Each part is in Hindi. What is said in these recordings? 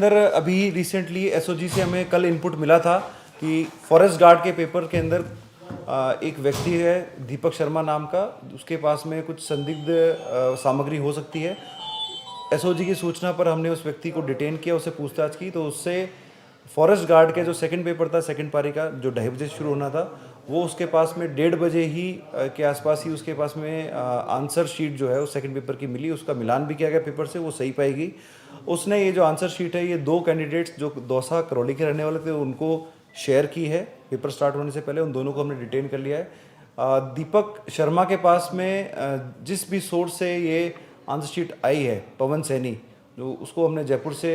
अंदर अभी रिसेंटली एसओजी से हमें कल इनपुट मिला था कि फॉरेस्ट गार्ड के पेपर के अंदर एक व्यक्ति है दीपक शर्मा नाम का, उसके पास में कुछ संदिग्ध सामग्री हो सकती है। एसओजी की सूचना पर हमने उस व्यक्ति को डिटेन किया, उससे पूछताछ की तो उससे फॉरेस्ट गार्ड के जो सेकंड पेपर था, सेकंड पारी का, जो 2:30 बजे शुरू होना था, वो उसके पास में 1:30 बजे ही के आसपास ही उसके पास में आंसर शीट जो है वो सेकंड पेपर की मिली। उसका मिलान भी किया गया पेपर से, वो सही पाएगी। उसने ये जो आंसर शीट है, ये 2 कैंडिडेट्स जो दौसा करौली के रहने वाले थे उनको शेयर की है पेपर स्टार्ट होने से पहले। उन दोनों को हमने डिटेन कर लिया है। दीपक शर्मा के पास में जिस भी सोर्स से ये आंसर शीट आई है, पवन सैनी, जो उसको हमने जयपुर से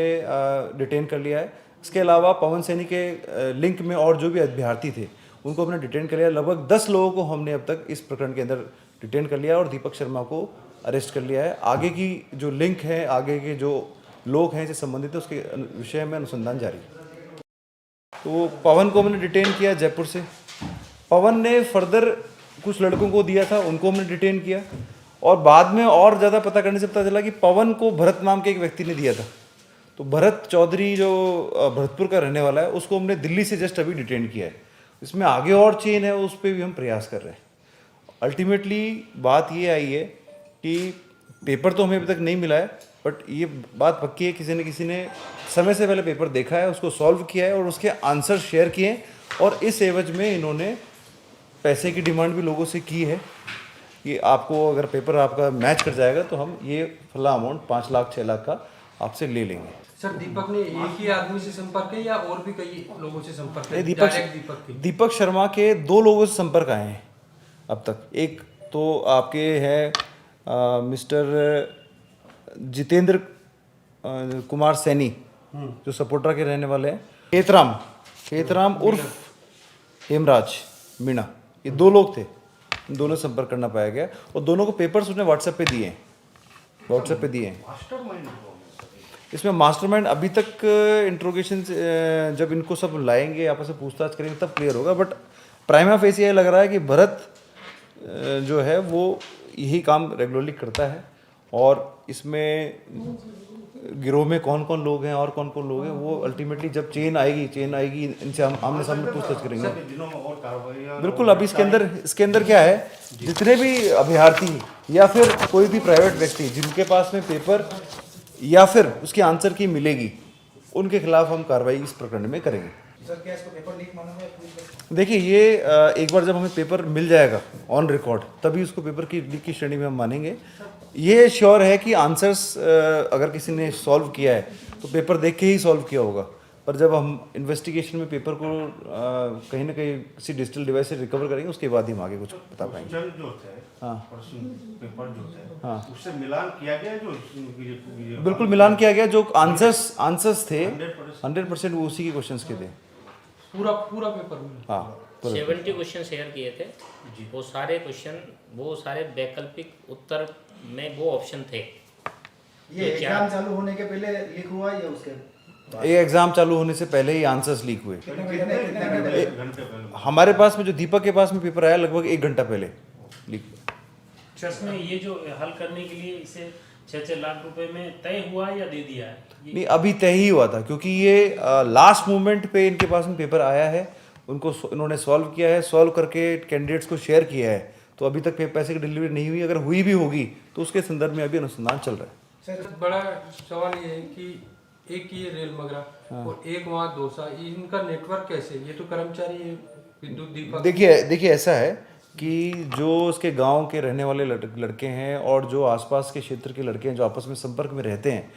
डिटेन कर लिया है। इसके अलावा पवन सैनी के लिंक में और जो भी अभ्यर्थी थे उनको हमने डिटेन कर लिया। लगभग 10 लोगों को हमने अब तक इस प्रकरण के अंदर डिटेन कर लिया और दीपक शर्मा को अरेस्ट कर लिया है। आगे की जो लिंक है, आगे के जो लोग हैं इससे संबंधित है, उसके विषय में अनुसंधान जारी है। तो पवन को हमने डिटेन किया जयपुर से। पवन ने फर्दर कुछ लड़कों को दिया था, उनको हमने डिटेन किया और बाद में और ज़्यादा पता करने से पता चला कि पवन को भरत नाम के एक व्यक्ति ने दिया था। तो भरत चौधरी जो भरतपुर का रहने वाला है, उसको हमने दिल्ली से जस्ट अभी डिटेन किया है। इसमें आगे और चेन है, उस पर भी हम प्रयास कर रहे हैं। अल्टीमेटली बात ये आई है कि पेपर तो हमें अभी तक नहीं मिला है, बट ये बात पक्की है किसी ने समय से पहले पेपर देखा है, उसको सॉल्व किया है और उसके आंसर शेयर किए और इस एवज में इन्होंने पैसे की डिमांड भी लोगों से की है कि आपको अगर पेपर आपका मैच कर जाएगा तो हम ये फला अमाउंट 5 लाख 6 लाख का आपसे ले लेंगे। सर, दीपक ने एक ही आदमी से संपर्क है या और भी कई लोगों से संपर्क है? दीपक शर्मा के 2 लोगों से संपर्क आए हैं अब तक। एक तो आपके हैं मिस्टर जितेंद्र कुमार सैनी, जो सपोर्टा के रहने वाले हैं। केतराम उर्फ हेमराज मीणा, ये 2 लोग थे। इन दोनों से संपर्क करना पाया गया और दोनों को पेपर्स उसने व्हाट्सएप पे दिए हैं। इसमें मास्टरमाइंड अभी तक इंट्रोगेशन जब इनको सब लाएंगे, आपस में पूछताछ करेंगे तब क्लियर होगा। बट प्राइमा फेसी ये लग रहा है कि भरत जो है वो यही काम रेगुलरली करता है और इसमें गिरोह में कौन कौन लोग हैं और कौन कौन लोग हैं वो अल्टीमेटली जब चेन आएगी इनसे हम आमने सामने पूछताछ करेंगे। बिल्कुल। अभी इसके अंदर क्या है, जितने भी अभ्यर्थी या फिर कोई भी प्राइवेट व्यक्ति जिनके पास में पेपर या फिर उसके आंसर की मिलेगी, उनके खिलाफ हम कार्रवाई इस प्रकरण में करेंगे। सर, क्या इसको पेपर लीक माना है? देखिए, ये एक बार जब हमें पेपर मिल जाएगा ऑन रिकॉर्ड, तभी उसको पेपर की लीक की श्रेणी में हम मानेंगे। ये श्योर है कि आंसर्स अगर किसी ने सॉल्व किया है तो पेपर देख के ही सॉल्व किया होगा, पर जब हम इन्वेस्टिगेशन में पेपर को कहीं ना कहीं किसी डिजिटल डिवाइस से रिकवर करेंगे, उसके बाद ही हम आगे कुछ बता पाएंगे। हाँ, उससे मिलान किया गया बिल्कुल मिलान किया गया। जो आंसर्स थे 100% वो उसी के क्वेश्चंस के थे। पूरा पेपर में। हाँ, 70 क्वेश्चन शेयर किए थे। वो सारे क्वेश्चन, वो सारे वैकल्पिक उत्तर में वो ऑप्शन थे। ये एग्जाम चालू होने के पहले लीक हुआ या उसके? ये एग्जाम चालू होने से पहले ही आंसर्स लीक हुए। कितने हमारे पास में जो दीपक के पास में पेपर आया लगभग 1 घंटा पहले लीक हुआ। सर, ये जो हल करने के लिए इसे 6-6 लाख रुपए में तय हुआ या दे दिया है? नहीं, अभी तय ही हुआ था क्योंकि ये लास्ट मोमेंट पे इनके पास में पेपर आया है, उनको इन्होंने सॉल्व किया है, सॉल्व करके कैंडिडेट्स को शेयर किया है। तो अभी तक पैसे की डिलीवरी नहीं हुई, अगर हुई भी होगी तो उसके संदर्भ में अभी अनुसंधान चल रहा है। सर, बड़ा सवाल ये है कि एक ये रेल मगरा और एक वहाँ दौसा, इनका नेटवर्क कैसे? ये तो कर्मचारी विद्युत दीपक। देखिए ऐसा है कि जो उसके गांव के रहने वाले लड़के हैं और जो आसपास के क्षेत्र के लड़के हैं जो आपस में संपर्क में रहते हैं,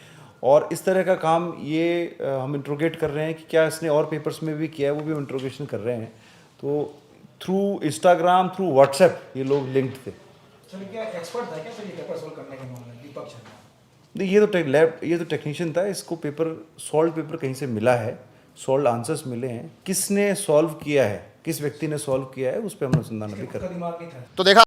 और इस तरह का काम ये हम इंट्रोगेट कर रहे हैं कि क्या इसने और पेपर्स में भी किया है, वो भी हम इंट्रोगेशन कर रहे हैं। तो थ्रू इंस्टाग्राम, थ्रू व्हाट्सएप ये लोग लिंक्ड थे। सर, क्या एक्सपर्ट था क्या सर ये पेपर सॉल्व करने के मामले में दीपक शर्मा? नहीं, ये तो टेक्नीशियन था। इसको सॉल्व पेपर कहीं से मिला है, सॉल्व आंसर्स मिले हैं। किसने सॉल्व किया है, किस व्यक्ति ने सॉल्व किया है, उस पर हम अनुसंधान अभी कर रहे हैं। दिमाग नहीं था। तो देखा